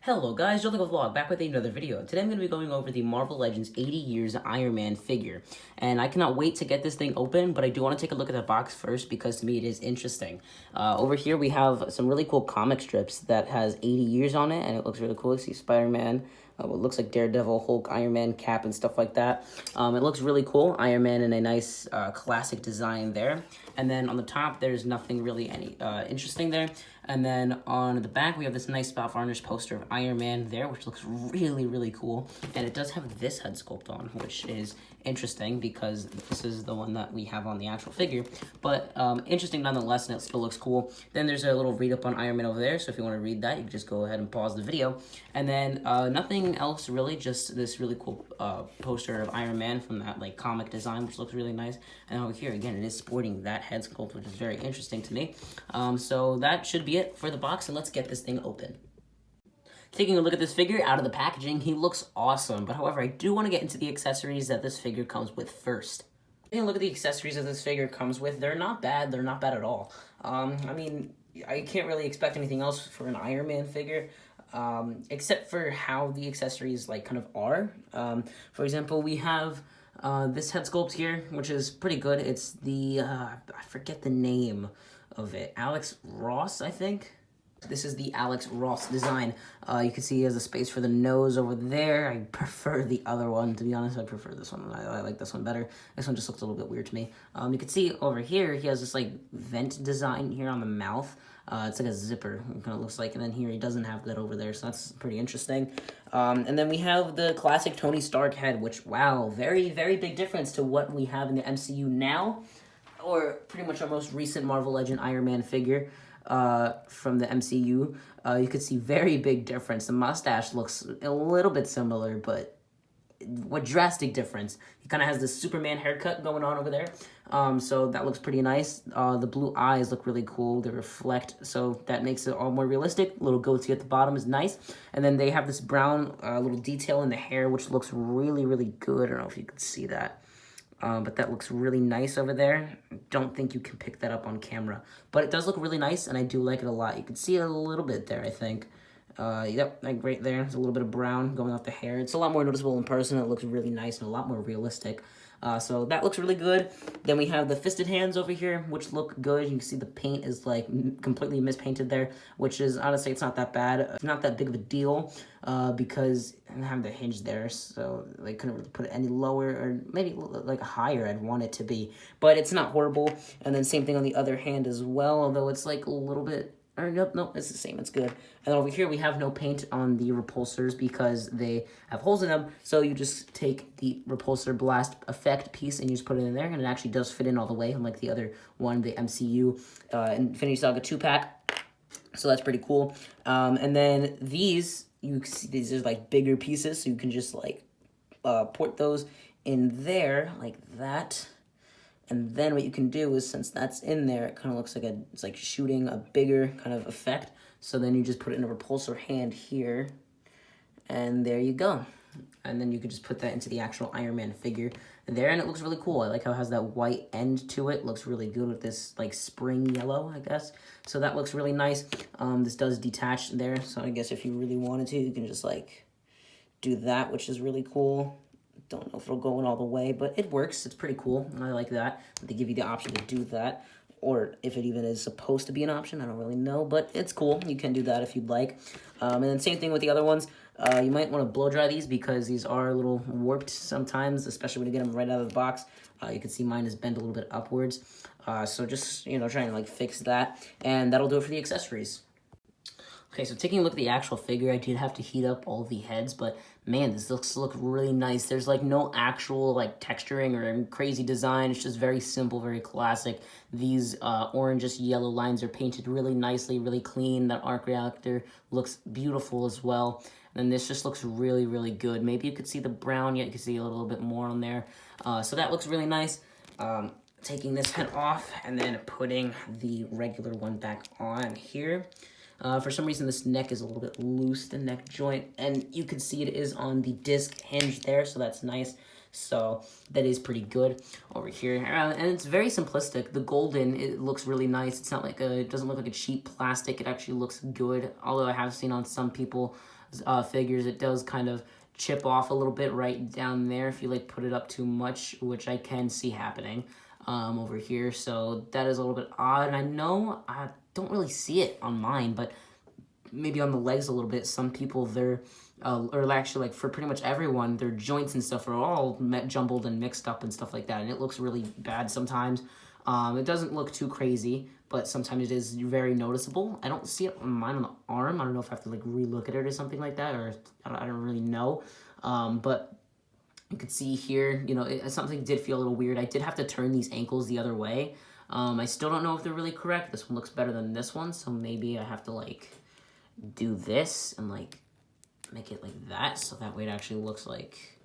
Hello guys, Joe the Vlog, back with another video. Today I'm going to be going over the Marvel Legends 80 Years Iron Man figure. And I cannot wait to get this thing open, but I do want to take a look at the box first because to me it is interesting. Over here we have some really cool comic strips that has 80 years on it, and it looks really cool. You see Spider-Man, what looks like Daredevil, Hulk, Iron Man, Cap, and stuff like that. It looks really cool. Iron Man in a nice classic design there. And then on the top, there's nothing really any interesting there. And then on the back, we have this nice spot varnish poster of Iron Man there, which looks really, really cool. And it does have this head sculpt on, which is interesting because this is the one that we have on the actual figure. But interesting nonetheless, and it still looks cool. Then there's a little read-up on Iron Man over there, so if you want to read that, you can just go ahead and pause the video. And then nothing else really, just this really cool poster of Iron Man from that like comic design, which looks really nice. And over here, again, it is sporting that head sculpt, which is very interesting to me. So that should be it for the box, and let's get this thing open. Taking a look at this figure out of the packaging, he looks awesome, but however, I do want to get into the accessories that this figure comes with first. Taking a look at the accessories that this figure comes with, they're not bad at all. I mean, I can't really expect anything else for an Iron Man figure, except for how the accessories like kind of are. For example, we have this head sculpt here, which is pretty good. It's the, I forget the name of it, Alex Ross, I think. This is the Alex Ross design. You can see he has a space for the nose over there. I prefer the other one, to be honest. I prefer this one. I like this one better. This one just looks a little bit weird to me. You can see over here, he has this like vent design here on the mouth. It's like a zipper, it kind of looks like, and then here he doesn't have that over there, so that's pretty interesting. And then we have the classic Tony Stark head, which, wow, very, very big difference to what we have in the MCU now, or pretty much our most recent Marvel Legend Iron Man figure from the MCU. You could see very big difference. The mustache looks a little bit similar, but what drastic difference. He kind of has this Superman haircut going on over there. So that looks pretty nice. The blue eyes look really cool. They reflect, so that makes it all more realistic. Little goatee at the bottom is nice. And then they have this brown little detail in the hair, which looks really, really good. I don't know if you can see that. But that looks really nice over there. Don't think you can pick that up on camera. But it does look really nice, and I do like it a lot. You can see it a little bit there, I think. Yep, like right there. There's a little bit of brown going off the hair. It's a lot more noticeable in person. It looks really nice and a lot more realistic. So that looks really good. Then we have the fisted hands over here, which look good. You can see the paint is like completely mispainted there, which is honestly, it's not that bad. It's not that big of a deal because I have the hinge there, so they couldn't really put it any lower or maybe like higher I'd want it to be. But it's not horrible. And then same thing on the other hand as well, although it's like a little bit. Yep, no, it's the same. It's good. And over here, we have no paint on the repulsors because they have holes in them. So you just take the repulsor blast effect piece and you just put it in there, and it actually does fit in all the way, unlike the other one, the MCU Infinity Saga 2-pack. So that's pretty cool. And then these, you see, these are like bigger pieces, so you can just like put those in there like that. And then what you can do is, since that's in there, it kind of looks like it's like shooting a bigger kind of effect. So then you just put it in a repulsor hand here, and there you go. And then you can just put that into the actual Iron Man figure there, and it looks really cool. I like how it has that white end to it. Looks really good with this like spring yellow, I guess. So that looks really nice. This does detach there, so I guess if you really wanted to, you can just like do that, which is really cool. Don't know if it'll go in all the way, but it works. It's pretty cool. I like that. They give you the option to do that, or if it even is supposed to be an option. I don't really know, but it's cool. You can do that if you'd like. And then same thing with the other ones. You might want to blow dry these because these are a little warped sometimes, especially when you get them right out of the box. You can see mine is bent a little bit upwards. So just, you know, trying to like fix that, and that'll do it for the accessories. Okay, so taking a look at the actual figure, I did have to heat up all the heads, but man, this looks really nice. There's like no actual like texturing or crazy design. It's just very simple, very classic. These orangish yellow lines are painted really nicely, really clean. That arc reactor looks beautiful as well. And this just looks really, really good. Maybe you could see the brown yet. You can see a little bit more on there. So that looks really nice. Taking this head off and then putting the regular one back on here. For some reason, this neck is a little bit loose, the neck joint, and you can see it is on the disc hinge there, so that's nice. So that is pretty good over here. And it's very simplistic. The golden, it looks really nice. It's not like it doesn't look like a cheap plastic. It actually looks good, although I have seen on some people figures, it does kind of chip off a little bit right down there if you like put it up too much, which I can see happening over here. So that is a little bit odd. And I know I don't really see it on mine, but maybe on the legs a little bit. Some people, they're or actually, like, for pretty much everyone, their joints and stuff are all jumbled and mixed up and stuff like that, and it looks really bad sometimes. It doesn't look too crazy, but sometimes it is very noticeable. I don't see it on mine on the arm. I don't know if I have to, like, relook at it or something like that, or I don't really know. But you could see here, you know, something did feel a little weird. I did have to turn these ankles the other way. I still don't know if they're really correct. This one looks better than this one, so maybe I have to, like, do this and, like, make it like that, so that way it actually looks like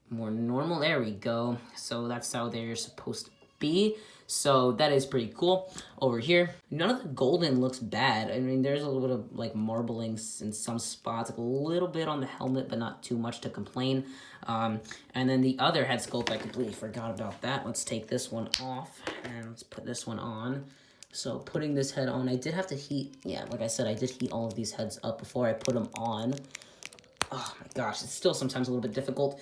more normal. There we go. So that's how they're supposed to be. So that is pretty cool. Over here, none of the golden looks bad. I mean, there's a little bit of like marbling in some spots, like a little bit on the helmet, but not too much to complain. And then the other head sculpt, I completely forgot about that. Let's take this one off and let's put this one on. So putting this head on, I did have to heat, yeah, like I said, I did heat all of these heads up before I put them on. Oh my gosh, it's still sometimes a little bit difficult.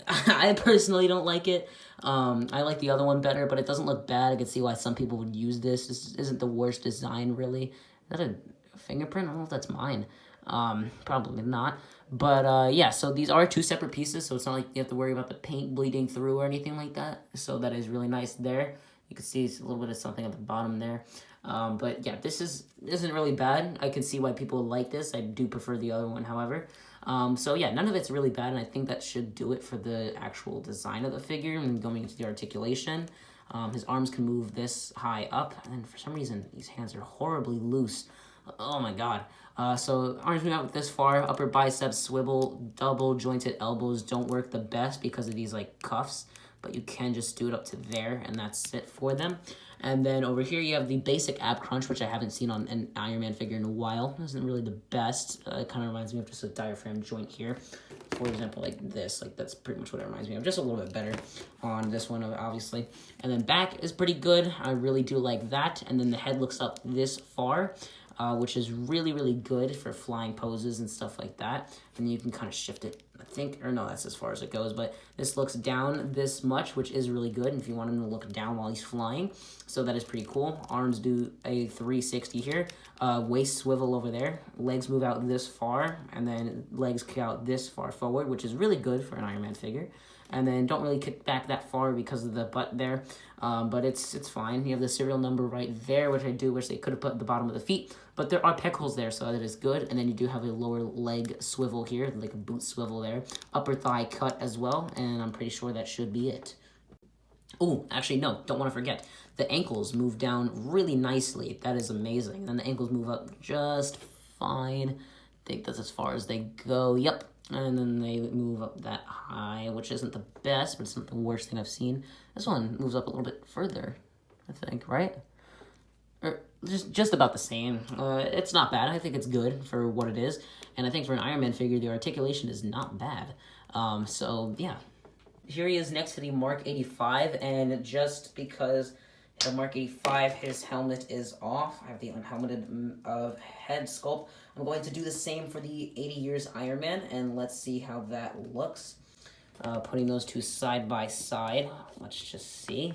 I personally don't like it. I like the other one better, but it doesn't look bad. I can see why some people would use this. This isn't the worst design, really. Is that a fingerprint? I don't know if that's mine. Probably not. But yeah, so these are two separate pieces, so it's not like you have to worry about the paint bleeding through or anything like that. So that is really nice there. You can see it's a little bit of something at the bottom there. But yeah, this isn't really bad. I can see why people like this. I do prefer the other one, however. So yeah, none of it's really bad, and I think that should do it for the actual design of the figure and going into the articulation. His arms can move this high up, and for some reason, these hands are horribly loose. Oh my god. So arms move out this far, upper biceps swivel, double jointed elbows don't work the best because of these like cuffs, but you can just do it up to there, and that's it for them. And then over here, you have the basic ab crunch, which I haven't seen on an Iron Man figure in a while. It isn't really the best. It kind of reminds me of just a diaphragm joint here. For example, like this. Like, that's pretty much what it reminds me of. Just a little bit better on this one, obviously. And then back is pretty good. I really do like that. And then the head looks up this far, which is really, really good for flying poses and stuff like that. And then you can kind of shift it, I think, or no, that's as far as it goes, but this looks down this much, which is really good if you want him to look down while he's flying. So that is pretty cool. Arms do a 360 here. Waist swivel over there. Legs move out this far, and then legs kick out this far forward, which is really good for an Iron Man figure. And then don't really kick back that far because of the butt there, but it's fine. You have the serial number right there, which I do wish they could have put at the bottom of the feet, but there are pec holes there, so that is good. And then you do have a lower leg swivel here, like a boot swivel there. Upper thigh cut as well, and I'm pretty sure that should be it. Oh, actually, no, don't want to forget. The ankles move down really nicely. That is amazing. And then the ankles move up just fine. I think that's as far as they go. Yep. And then they move up that high, which isn't the best, but it's not the worst thing I've seen. This one moves up a little bit further, I think, right? Or just about the same. It's not bad. I think it's good for what it is. And I think for an Iron Man figure, the articulation is not bad. So, yeah. Here he is next to the Mark 85, and just because the Mark 85, his helmet is off, I have the unhelmeted head sculpt. I'm going to do the same for the 80 Years Iron Man, and let's see how that looks. Putting those two side by side, let's just see.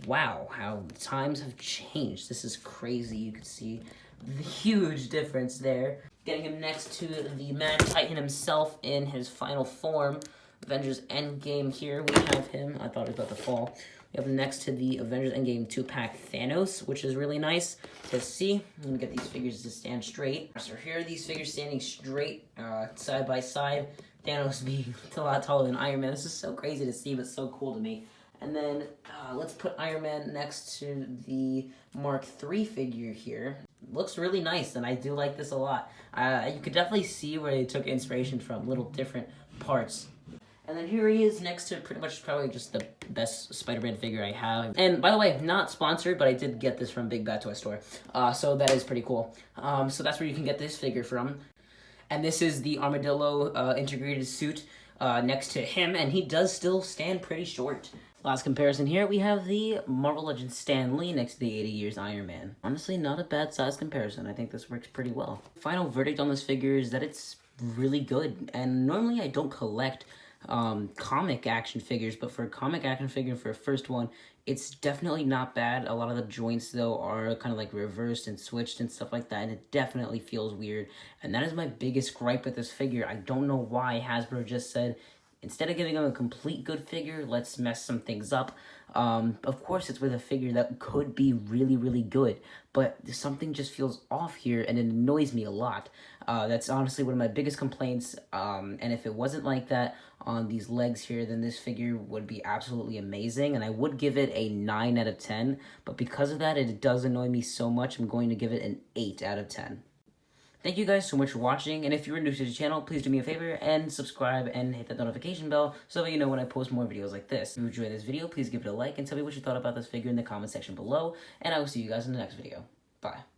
Wow, how times have changed. This is crazy. You can see the huge difference there. Getting him next to the Man Titan himself in his final form. Avengers Endgame here, we have him. I thought it was about to fall. We have him next to the Avengers Endgame 2-pack Thanos, which is really nice to see. I'm going to get these figures to stand straight. So here are these figures standing straight, side by side. Thanos being a lot taller than Iron Man. This is so crazy to see, but so cool to me. And then let's put Iron Man next to the Mark III figure here. Looks really nice, and I do like this a lot. You could definitely see where they took inspiration from, little different parts. And then here he is next to pretty much probably just the best Spider-Man figure I have. And by the way, not sponsored, but I did get this from Big Bad Toy Store. So that is pretty cool. So that's where you can get this figure from. And this is the Armadillo integrated suit next to him, and he does still stand pretty short. Last comparison here, we have the Marvel Legends Stan Lee next to the 80 Years Iron Man. Honestly, not a bad size comparison. I think this works pretty well. Final verdict on this figure is that it's really good. And normally I don't collect comic action figures, but for a comic action figure for a first one, it's definitely not bad. A lot of the joints, though, are kind of like reversed and switched and stuff like that, and it definitely feels weird. And that is my biggest gripe with this figure. I don't know why Hasbro just said, instead of giving him a complete good figure, let's mess some things up. Of course, it's with a figure that could be really, really good, but something just feels off here, and it annoys me a lot. That's honestly one of my biggest complaints, and if it wasn't like that on these legs here, then this figure would be absolutely amazing, and I would give it a 9 out of 10, but because of that, it does annoy me so much, I'm going to give it an 8 out of 10. Thank you guys so much for watching, and if you're new to the channel, please do me a favor and subscribe and hit that notification bell so that you know when I post more videos like this. If you enjoyed this video, please give it a like and tell me what you thought about this figure in the comment section below, and I will see you guys in the next video. Bye.